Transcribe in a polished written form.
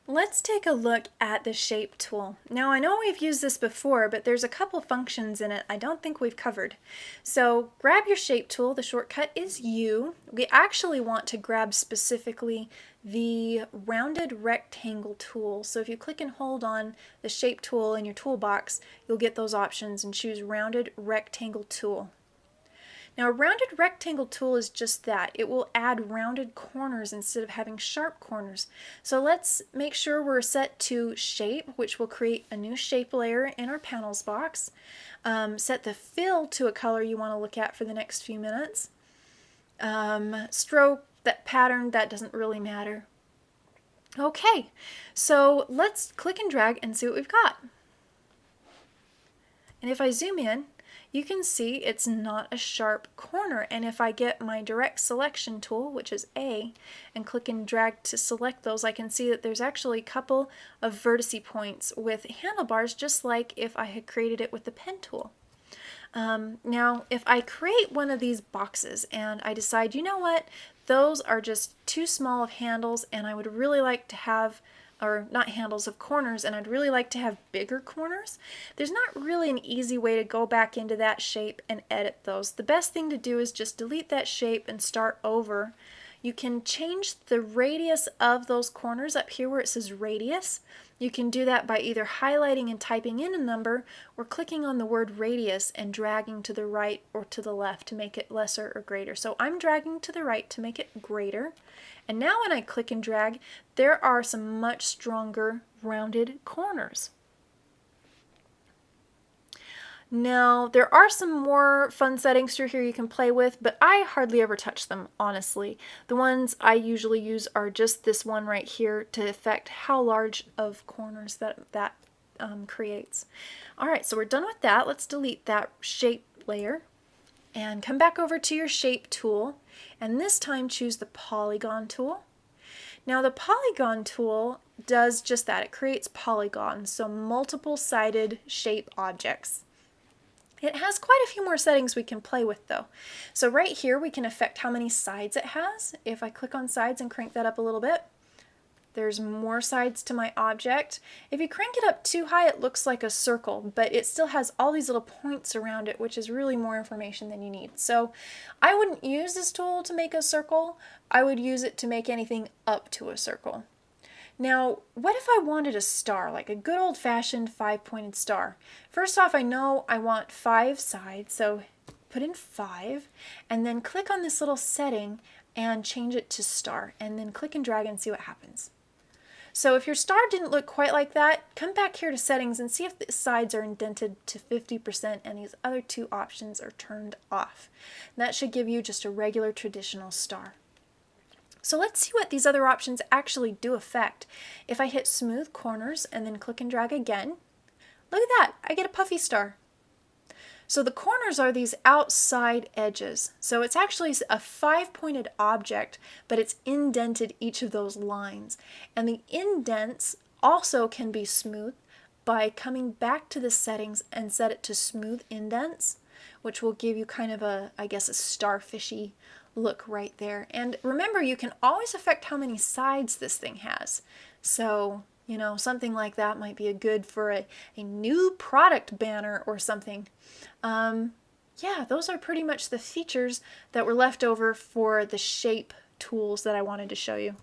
Let's take a look at the shape tool. Now I know we've used this before, but there's a couple functions in it I don't think we've covered. So grab your shape tool, the shortcut is U. We actually want to grab specifically the rounded rectangle tool. So if you click and hold on the shape tool in your toolbox, you'll get those options and choose rounded rectangle tool. Now a rounded rectangle tool is just that. It will add rounded corners instead of having sharp corners. So let's make sure we're set to shape, which will create a new shape layer in our panels box. Set the fill to a color you want to look at for the next few minutes. Stroke, that pattern, that doesn't really matter. Okay, so let's click and drag and see what we've got. And if I zoom in, you can see it's not a sharp corner, and if I get my direct selection tool, which is A, and click and drag to select those, I can see that there's actually a couple of vertice points with handlebars, just like if I had created it with the pen tool. Now if I create one of these boxes and I decide, you know what, those are just too small of handles and I would really like to have, or not handles, of corners, and I'd really like to have bigger corners, there's not really an easy way to go back into that shape and edit those. The best thing to do is just delete that shape and start over. You can change the radius of those corners up here where it says radius. You can do that by either highlighting and typing in a number or clicking on the word radius and dragging to the right or to the left to make it lesser or greater. So I'm dragging to the right to make it greater. And now when I click and drag, there are some much stronger rounded corners. Now, there are some more fun settings through here you can play with, but I hardly ever touch them, honestly. The ones I usually use are just this one right here to affect how large of corners that creates. Alright, so we're done with that. Let's delete that shape layer and come back over to your shape tool, and this time choose the Polygon tool. Now the Polygon tool does just that. It creates polygons, so multiple-sided shape objects. It has quite a few more settings we can play with though. So right here we can affect how many sides it has. If I click on sides and crank that up a little bit, there's more sides to my object. If you crank it up too high, it looks like a circle, but it still has all these little points around it, which is really more information than you need. So I wouldn't use this tool to make a circle. I would use it to make anything up to a circle. Now, what if I wanted a star, like a good old-fashioned 5-pointed star? First off, I know I want 5 sides, so put in 5, and then click on this little setting and change it to star, and then click and drag and see what happens. So if your star didn't look quite like that, come back here to settings and see if the sides are indented to 50% and these other two options are turned off. And that should give you just a regular traditional star. So let's see what these other options actually do affect. If I hit smooth corners and then click and drag again, look at that, I get a puffy star. So the corners are these outside edges. So it's actually a 5-pointed object, but it's indented each of those lines. And the indents also can be smooth by coming back to the settings and set it to smooth indents, which will give you kind of a, I guess, a starfishy look right there. And remember, you can always affect how many sides this thing has. So, you know, something like that might be good for a new product banner or something. Yeah, those are pretty much the features that were left over for the shape tools that I wanted to show you.